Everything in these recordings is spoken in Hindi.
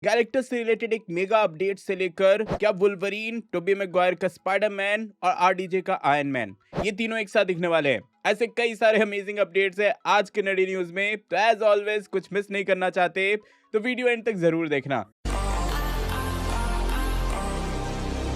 कैरेक्टर से रिलेटेड एक मेगा अपडेट से लेकर क्या वुल्वरीन, टोबी मैguire का स्पाइडरमैन और आरडीजे का आयरन मैन ये तीनों एक साथ दिखने वाले हैं। ऐसे कई सारे अमेजिंग अपडेट्स है आज के नडी न्यूज में, तो एज ऑलवेज कुछ मिस नहीं करना चाहते तो वीडियो एंड तक जरूर देखना।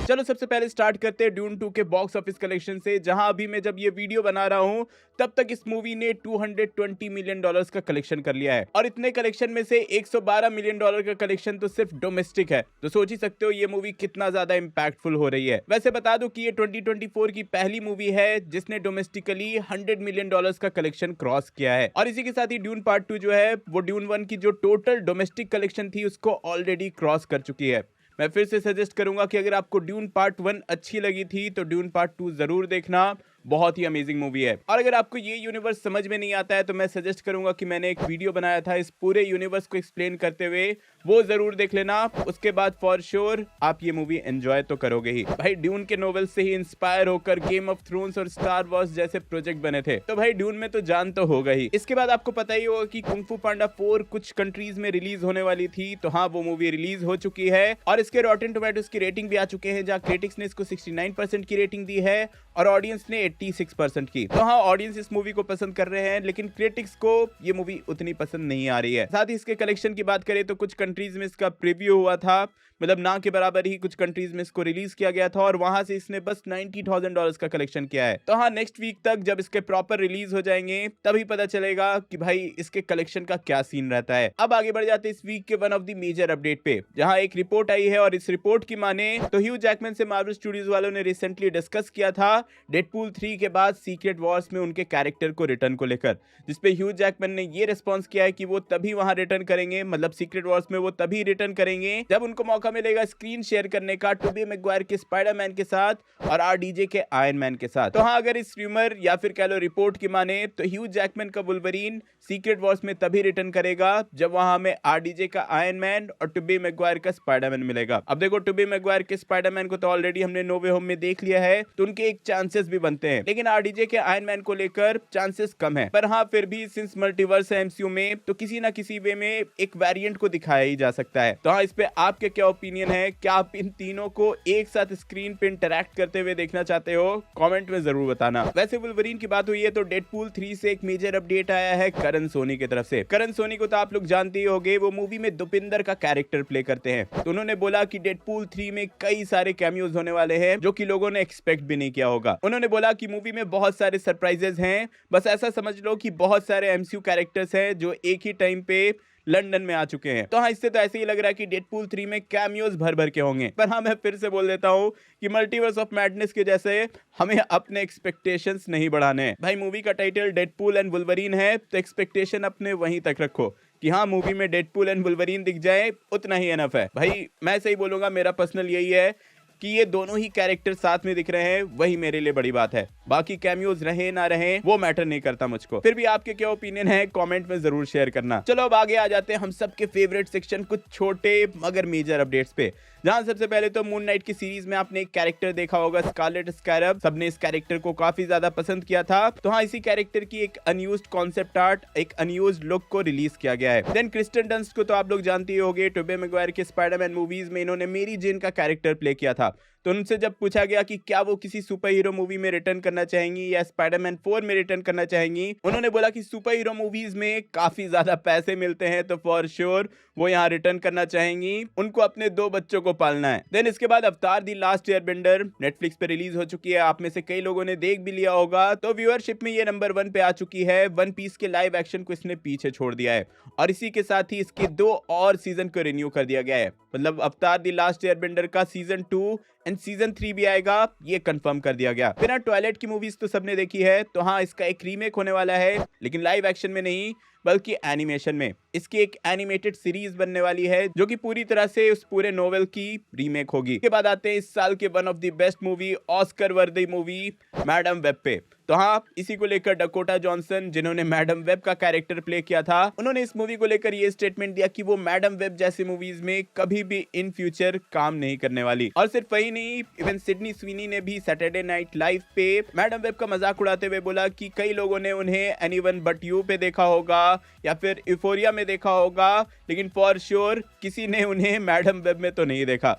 चलो सबसे पहले स्टार्ट करते हैं ड्यून 2 के बॉक्स ऑफिस कलेक्शन से, जहां अभी मैं जब ये वीडियो बना रहा हूं तब तक इस मूवी ने $220 मिलियन का कलेक्शन कर लिया है और इतने कलेक्शन में से $112 मिलियन का कलेक्शन तो सिर्फ डोमेस्टिक है। तो सोच ही सकते हो ये मूवी कितना ज्यादा इंपैक्टफुल हो रही है। वैसे बता दूं कि ये 2024 की पहली मूवी है जिसने डोमेस्टिकली $100 मिलियन का कलेक्शन क्रॉस किया है। और इसी के साथ ही ड्यून पार्ट 2 जो है वो ड्यून 1 की जो टोटल डोमेस्टिक कलेक्शन थी उसको ऑलरेडी क्रॉस कर चुकी है। मैं फिर से सजेस्ट करूंगा कि अगर आपको ड्यून पार्ट 1 अच्छी लगी थी तो ड्यून पार्ट 2 जरूर देखना, बहुत ही अमेजिंग मूवी है। और अगर आपको ये यूनिवर्स समझ में नहीं आता है तो मैं सजेस्ट करूंगा कि मैंने एक वीडियो बनाया था इस पूरे यूनिवर्स को एक्सप्लेन करते हुए, वो जरूर देख लेना। उसके बाद फॉर श्योर आप ये मूवी एंजॉय तो करोगे ही। भाई ड्यून के नोवेल से ही इंस्पायर होकर गेम ऑफ थ्रोन्स और स्टार वॉर्स जैसे प्रोजेक्ट बने थे, तो भाई ड्यून में तो जान तो होगा ही। इसके बाद आपको पता ही होगा कि कुंग फू पांडा 4 कुछ कंट्रीज में रिलीज होने वाली थी, तो हाँ वो मूवी रिलीज हो चुकी है और इसके रॉटेन टोमेटोज की रेटिंग भी आ चुके हैं, जहां क्रिटिक्स ने इसको 69% की रेटिंग दी है और ऑडियंस ने 86% की। तो हाँ ऑडियंस इस मूवी को पसंद कर रहे हैं, लेकिन क्रिटिक्स को ये मूवी उतनी पसंद नहीं आ रही है। साथ ही इसके कलेक्शन की बात करें तो कुछ कंट्रीज में इसका प्रीव्यू हुआ था, मतलब ना के बराबर ही कुछ कंट्रीज में इसको रिलीज किया गया था और वहां से इसने बस $90,000 का कलेक्शन किया है। तो हाँ नेक्स्ट वीक तक जब इसके प्रॉपर रिलीज हो जाएंगे तभी पता चलेगा कि भाई इसके कलेक्शन का क्या सीन रहता है। अब आगे बढ़ जाते हैं इस वीक के one of the major update पे, जहां एक रिपोर्ट आई है और इस रिपोर्ट की माने तो ह्यू जैकमैन से मार्वल स्टूडियोज वालों ने रिसेंटली डिस्कस किया था डेडपूल 3 के बाद सीक्रेट वॉर्स में उनके कैरेक्टर को रिटर्न को लेकर, जिसपे ह्यू जैकमैन ने ये रिस्पॉन्स किया है कि वो तभी वहां रिटर्न करेंगे, मतलब सीक्रेट वॉर्स में वो तभी रिटर्न करेंगे जब उनको मौका मिलेगा स्क्रीन शेयर करने का टोबी मैguire के स्पाइडरमैन के साथ और आरडीजे के आयरन मैन के साथ। तो हाँ अगर इस रूमर या फिर कह लो रिपोर्ट की माने तो ह्यू जैकमैन का वुल्वरीन सीक्रेट वॉर्स में तभी रिटर्न करेगा जब वहां हमें आरडीजे का आयरन मैन और टोबी मैguire का स्पाइडरमैन मिलेगा। अब देखो टोबी मैguire के स्पाइडरमैन को तो ऑलरेडी हमने नो वे होम में देख लिया है, तो उनके एक चांसेस भी बनते हैं, लेकिन आरडीजे के आयरन मैन को लेकर चांसेस कम है। पर हाँ फिर भी सिंस मल्टीवर्स है एमसीयू में तो किसी ना किसी वे में एक वेरिएंट को दिखाया ही जा सकता है। तो हाँ इस पे आपके क्या ओपिनियन है, क्या आप इन तीनों को एक साथ स्क्रीन पे इंटरैक्ट करते हुए देखना चाहते हो, कमेंट में जरूर बताना। वैसे वुल्वरीन की बात हुई है तो डेडपूल 3 से एक मेजर अपडेट आया है करण सोनी की तरफ से। करण सोनी को तो आप लोग जानते ही होंगे, वो मूवी में दुपिंदर का कैरेक्टर प्ले करते हैं। तो उन्होंने बोला कि डेडपूल 3 में कई सारे कैमियोज होने वाले हैं जो कि लोगों ने एक्सपेक्ट भी नहीं किया होगा। उन्होंने बोला कि मूवी में बहुत सारे सरप्राइजेस हैं, बस ऐसा समझ लो कि बहुत सारे एमसीयू कैरेक्टर्स हैं जो एक ही टाइम पे लंदन में आ चुके हैं। तो हाँ इससे तो ऐसे ही लग रहा है कि डेडपूल 3 में कैमियोज भर भर के होंगे। पर हाँ मैं फिर से बोल देता हूँ कि मल्टीवर्स ऑफ मैडनेस के जैसे हमें अपने एक्सपेक्टेशंस नहीं बढ़ाने हैं। भाई मूवी का टाइटल डेडपूल एंड वुल्वरीन है तो एक्सपेक्टेशन अपने वहीं तक रखो कि हाँ मूवी में डेडपूल एंड वुल्वरीन दिख जाए, उतना ही एनफ है। भाई मैं सही बोलूंगा, मेरा पर्सनल यही है कि ये दोनों ही कैरेक्टर साथ में दिख रहे हैं, वही मेरे लिए बड़ी बात है। बाकी कैमियोज रहे ना रहे वो मैटर नहीं करता मुझको। फिर भी आपके क्या ओपिनियन है कमेंट में जरूर शेयर करना। चलो अब आगे आ जाते हैं हम सबके फेवरेट सेक्शन, कुछ छोटे मगर मेजर अपडेट्स पे, जहां सबसे पहले तो मून नाइट की सीरीज में आपने एक कैरेक्टर देखा होगा स्कारलेट स्कैरब। सबने इस कैरेक्टर को काफी ज्यादा पसंद किया था। तो हाँ इसी कैरेक्टर की एक अनयूज्ड कॉन्सेप्ट आर्ट, एक अनयूज्ड लुक को रिलीज किया गया है। देन क्रिस्टन डंस्ट को तो आप लोग जानते ही होंगे, टोबी मैguire के स्पाइडरमैन मूवीज में इन्होंने मेरी जेन का कैरेक्टर प्ले किया था। तो उनसे जब पूछा गया कि क्या वो किसी सुपर हीरो मूवी में रिटर्न करना चाहेंगी या स्पाइडरमैन 4 में रिटर्न करना चाहेंगी, उन्होंने बोला कि सुपर हीरो मूवीज में काफी ज्यादा पैसे मिलते हैं तो फॉर श्योर वो यहाँ रिटर्न करना चाहेंगी, उनको अपने 2 बच्चों को पालना है। देन इसके बाद अवतार दी लास्ट एयरबेंडर नेटफ्लिक्स पे रिलीज हो चुकी है, आप में से कई लोगों ने देख भी लिया होगा। तो व्यूअरशिप में ये नंबर 1 पे आ चुकी है। वन पीस के लाइव एक्शन को इसने पीछे छोड़ दिया है और इसी के साथ ही इसके 2 और सीजन को रिन्यू कर दिया गया है, मतलब अवतार दी लास्ट एयरबेंडर का सीजन 2 एंड सीजन 3 भी आएगा, ये कंफर्म कर दिया गया। फिर ट्वाइलाइट की मूवीज तो सबने देखी है, तो हाँ इसका एक रीमेक होने वाला है, लेकिन लाइव एक्शन में नहीं बल्कि एनिमेशन में। इसकी एक एनिमेटेड सीरीज बनने वाली है जो कि पूरी तरह से उस पूरे नोवेल की रीमेक होगी। इसके बाद आते हैं इस साल के one of the best movie, Oscar वर्दी मूवी मैडम वेब पे। तो हाँ, इसी को लेकर डकोटा जॉनसन, जिन्होंने मैडम वेब का कैरेक्टर प्ले किया था, उन्होंने इस मूवी को लेकर ये स्टेटमेंट दिया कि वो मैडम वेब जैसी मूवीज में कभी भी इन फ्यूचर काम नहीं करने वाली। और सिर्फ वही नहीं, इवन सिडनी स्वीनी ने भी सैटरडे नाइट लाइव पे मैडम वेब का मजाक उड़ाते हुए बोला कि कई लोगों ने उन्हें एनीवन बट यू पे देखा होगा या फिर यूफोरिया में देखा होगा, लेकिन फॉर श्योर किसी ने उन्हें मैडम वेब में तो नहीं देखा।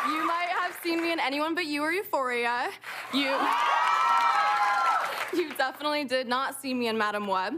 You might have seen me in Anyone But You or Euphoria. You definitely did not see me in Madam Web.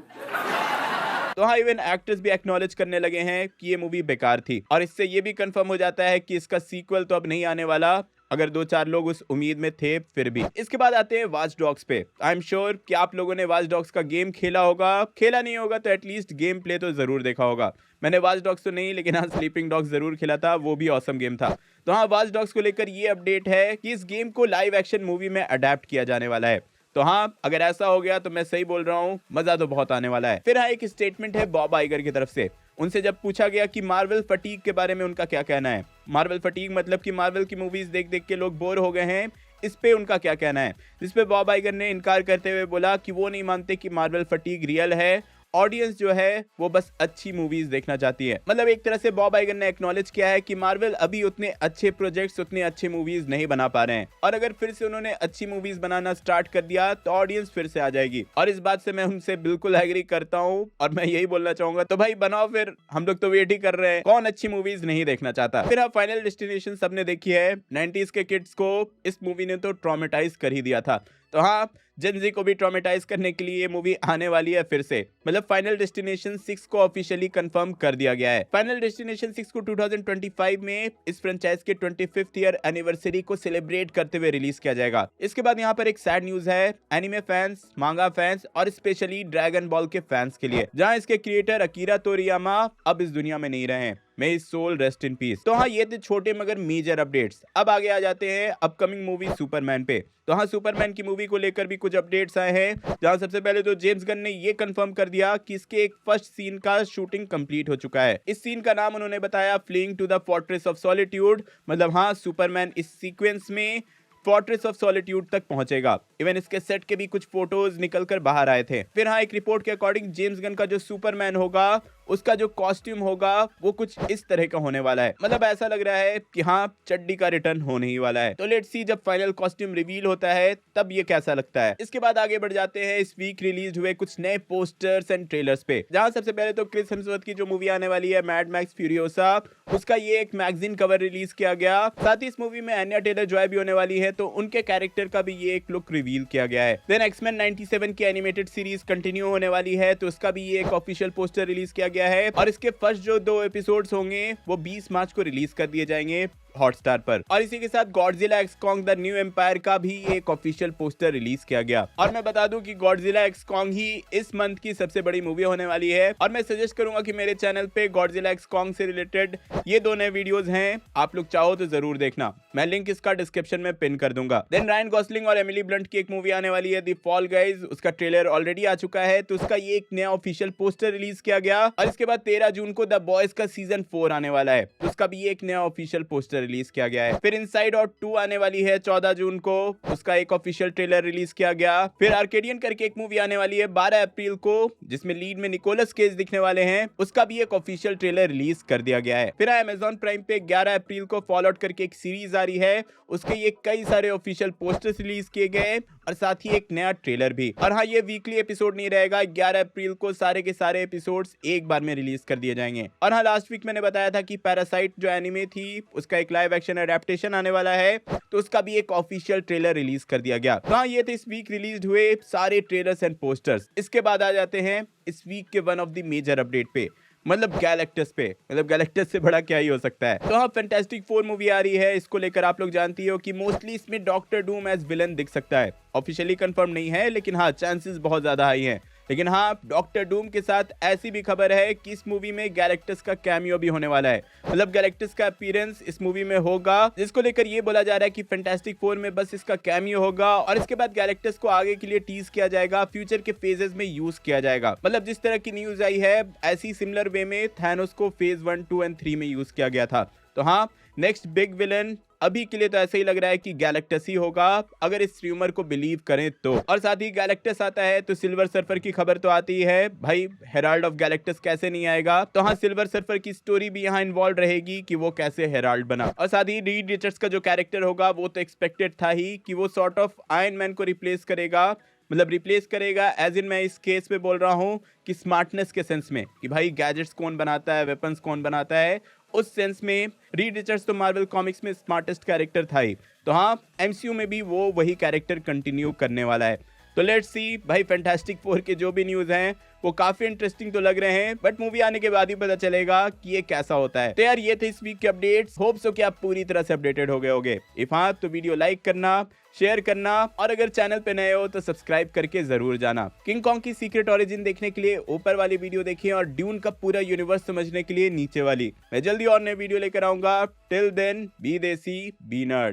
तो हाँ, इवन एक्टर्स भी एक्नॉलेज करने लगे हैं कि ये मूवी बेकार थी, और इससे ये भी कंफर्म हो जाता है कि इसका सीक्वल तो अब नहीं आने वाला, अगर 2-4 लोग उस उम्मीद में थे फिर भी। इसके बाद आते हैं वॉच डॉग्स पे। आई एम श्योर कि आप लोगों ने वॉच डॉग्स का गेम खेला होगा, खेला नहीं होगा तो एटलीस्ट गेम प्ले तो जरूर देखा होगा। मैंने वॉच डॉग्स तो नहीं, लेकिन हाँ स्लीपिंग डॉग्स जरूर खेला था, वो भी ऑसम गेम था। तो हाँ, वॉच डॉग्स को लेकर ये अपडेट है कि इस गेम को लाइव एक्शन मूवी में अडेप्ट किया जाने वाला है। तो हाँ, अगर ऐसा हो गया तो मैं सही बोल रहा हूँ, मजा तो बहुत आने वाला है। फिर हाँ, एक स्टेटमेंट है बॉब आइगर की तरफ से। उनसे जब पूछा गया कि मार्वल फटीग के बारे में उनका क्या कहना है, मार्वल फटीग मतलब कि मार्वल की मूवीज देख देख के लोग बोर हो गए हैं, इस पे उनका क्या कहना है, जिस पे बॉब आइगर ने इनकार करते हुए बोला कि वो नहीं मानते कि मार्वल फटीग रियल है, ऑडियंस जो है वो बस अच्छी मूवीज देखना चाहती है। मतलब एक तरह से बॉब आइगर ने एक्नॉलेज किया है कि मार्वल अभी उतने अच्छे प्रोजेक्ट्स, उतने अच्छे मूवीज नहीं बना पा रहे हैं, और अगर फिर से उन्होंने अच्छी मूवीज बनाना स्टार्ट कर दिया तो ऑडियंस फिर से आ जाएगी। और इस बात से मैं उनसे बिल्कुल एग्री करता हूँ, और मैं यही बोलना चाहूंगा, तो भाई बनाओ फिर, हम लोग तो वेट ही कर रहे हैं, कौन अच्छी मूवीज नहीं देखना चाहता। फिर आप फाइनल डेस्टिनेशन सबने देखी है, 90s के किड्स को इस मूवी ने तो ट्रॉमेटाइज कर ही दिया था। तो हाँ, जेनजी को भी ट्रॉमेटाइज करने के लिए ये मूवी आने वाली है फिर से। मतलब फाइनल डेस्टिनेशन 6 को ऑफिशियली कंफर्म कर दिया गया है। फाइनल डेस्टिनेशन 6 को 2025 में इस फ्रेंचाइज के 25th ईयर एनिवर्सरी को सेलिब्रेट करते हुए रिलीज किया जाएगा। इसके बाद यहाँ पर एक सैड न्यूज है एनिमे फैंस, मांगा फैंस और स्पेशली ड्रैगन बॉल के फैंस के लिए, जहाँ इसके क्रिएटर अकीरा तोरियामा अब इस दुनिया में नहीं रहे हैं। May his soul rest in peace. तो हाँ, ये थे छोटे मगर मेजर अपडेट्स। अब आगे आ जाते हैं अपकमिंग मूवी सुपरमैन पे। तो हाँ, सुपरमैन की मूवी को लेकर भी कुछ अपडेट्स आए हैं, जहां सबसे पहले तो जेम्स गन ने ये कंफर्म कर दिया कि इसके एक फर्स्ट सीन का शूटिंग कंप्लीट हो चुका है। इस सीन का नाम उन्होंने बताया fleeing to the fortress of solitude. मतलब हाँ, सुपरमैन इस सीक्वेंस में फोर्ट्रेस ऑफ सॉलिट्यूड तक पहुंचेगा। इवन इसके सेट के भी कुछ फोटोज निकल कर बाहर आए थे। फिर हाँ, एक रिपोर्ट के अकॉर्डिंग जेम्स गन का जो सुपरमैन होगा, उसका जो कॉस्ट्यूम होगा वो कुछ इस तरह का होने वाला है। मतलब ऐसा लग रहा है कि हाँ, चड्डी का रिटर्न होने ही वाला है। तो लेट्स सी जब फाइनल कॉस्ट्यूम रिवील होता है तब ये कैसा लगता है। इसके बाद आगे बढ़ जाते हैं इस वीक रिलीज हुए कुछ नए पोस्टर्स एंड ट्रेलर्स पे, जहां सबसे पहले तो क्रिस हेम्सवर्थ की जो मूवी आने वाली है मैड मैक्स फ्यूरियोसा, उसका ये एक मैगजीन कवर रिलीज किया गया। साथ ही इस मूवी में एनिया टेलर जॉय भी होने वाली है, तो उनके कैरेक्टर का भी ये एक लुक रिवील किया गया है। देन एक्समैन 97 की एनिमेटेड सीरीज कंटिन्यू होने वाली है, तो उसका भी ये एक ऑफिशियल पोस्टर रिलीज किया गया है, और इसके फर्स्ट जो 2 एपिसोड्स होंगे वो 20 मार्च को रिलीज कर दिए जाएंगे हॉटस्टार पर। और इसी के साथ Godzilla x Kong the new empire का भी एक ऑफिशियल पोस्टर रिलीज किया गया। और मैं बता दूं कि गॉडजिला एक्स कॉन्ग ही इस मंथ की सबसे बड़ी मूवी होने वाली है, और मैं सजेस्ट करूंगा कि मेरे चैनल पे गॉडजिला एक्स कॉन्ग से रिलेटेड ये 2 नए वीडियोस हैं, आप लोग चाहो तो जरूर देखना, मैं लिंक इसका डिस्क्रिप्शन में पिन कर दूंगा। देन रायन गॉसलिंग और एमिली ब्लंट की एक मूवी आने वाली है द फॉल गाइज, उसका ट्रेलर ऑलरेडी आ चुका है, तो उसका ये एक नया ऑफिशियल पोस्टर रिलीज किया गया। और इसके बाद 13 जून को द बॉयज का सीजन 4 आने वाला है, तो उसका भी एक नया ऑफिशियल पोस्टर रिलीज किया गया है। फिर इनसाइड आउट 2 आने वाली है 14 जून को, उसका एक ऑफिशियल ट्रेलर रिलीज किया गया। फिर आर्केडियन करके एक मूवी आने वाली है 12 अप्रैल को, जिसमें लीड में निकोलस केज दिखने वाले हैं, उसका भी एक ऑफिशियल ट्रेलर रिलीज कर दिया गया है। फिर अमेज़न प्राइम पे 11 अप्रैल को फॉल आउट करके एक सीरीज आ रही है, उसके ये कई सारे ऑफिशियल पोस्टर्स रिलीज किए गए और साथ ही एक नया ट्रेलर भी। और हाँ, ये वीकली एपिसोड नहीं रहेगा, 11 अप्रैल को सारे के सारे एपिसोड्स एक बार में रिलीज कर दिए जाएंगे। और हाँ, लास्ट वीक मैंने बताया था कि पैरासाइट जो एनिमे थी उसका एक लाइव एक्शन एडेप्टेशन आने वाला है, तो उसका भी एक ऑफिशियल ट्रेलर रिलीज कर दिया गया। तो हाँ, ये थे इस वीक रिलीज हुए सारे ट्रेलर्स एंड पोस्टर्स। इसके बाद आ जाते हैं इस वीक के one of the major update पे, मतलब गैलेक्टस पे। मतलब गैलेक्टस से बड़ा क्या ही हो सकता है। तो हाँ, फैंटास्टिक 4 मूवी आ रही है, इसको लेकर आप लोग जानती हो कि मोस्टली इसमें डॉक्टर डूम एज विलन दिख सकता है। ऑफिशियली कंफर्म नहीं है, लेकिन हाँ, चांसेस बहुत ज्यादा हाई हैं। लेकिन हाँ, डॉक्टर डूम के साथ ऐसी भी खबर है कि इस मूवी में गैलेक्टस का कैमियो भी होने वाला है। मतलब गैलेक्टस का अपीयरेंस इस मूवी में होगा, जिसको लेकर ये बोला जा रहा है कि फैंटास्टिक 4 में बस इसका कैमियो होगा, और इसके बाद गैलेक्टस को आगे के लिए टीज किया जाएगा, फ्यूचर के फेजेस में यूज किया जाएगा। मतलब जिस तरह की न्यूज आई है, ऐसी सिमिलर वे में थैनोस को फेज 1, 2 एंड 3 में यूज किया गया था। तो हाँ, नेक्स्ट बिग विलन अभी के लिए तो ऐसा ही लग रहा है कि गैलेक्टस ही होगा, अगर इस र्यूमर को बिलीव करें तो। और साथ ही गैलेक्टस आता है तो सिल्वर सर्फर की खबर तो आती है, भाई हेराल्ड ऑफ गैलेक्टस कैसे नहीं आएगा। तो हाँ, सिल्वर सर्फर की स्टोरी भी यहाँ इन्वॉल्व रहेगी कि वो कैसे हेराल्ड बना। और साथ ही रीड रिचर्ड्स का जो कैरेक्टर होगा वो तो एक्सपेक्टेड था ही कि वो सॉर्ट ऑफ आयरन मैन को रिप्लेस करेगा, मतलब रिप्लेस करेगा एज इन, मैं इस केस पे बोल रहा हूँ कि स्मार्टनेस के सेंस में, कि भाई गैजेट्स कौन बनाता है, वेपन्स कौन बनाता है, उस सेंस में रीड रिचर्ड्स तो मार्वल कॉमिक्स में स्मार्टेस्ट कैरेक्टर था ही। तो हाँ, एमसीयू में भी वो वही कैरेक्टर कंटिन्यू करने वाला है। तो लेट्स सी भाई, फैंटास्टिक फोर के जो भी न्यूज हैं वो काफी इंटरेस्टिंग तो लग रहे हैं, बट मूवी आने के बाद ही पता चलेगा कि ये कैसा होता है। तो यार ये थे इस वीक के अपडेट्स, होप सो कि आप पूरी तरह से अपडेटेड हो गए होगे। इफ हाँ, तो वीडियो लाइक करना, शेयर करना, और अगर चैनल पे नए हो तो सब्सक्राइब करके जरूर जाना। किंग कॉन्ग की सीक्रेट ओरिजिन देखने के लिए ऊपर वाली वीडियो देखिए, और ड्यून का पूरा यूनिवर्स समझने के लिए नीचे वाली। मैं जल्दी और नए वीडियो लेकर आऊंगा। टिल देन, बी देसी, बी नर्ड।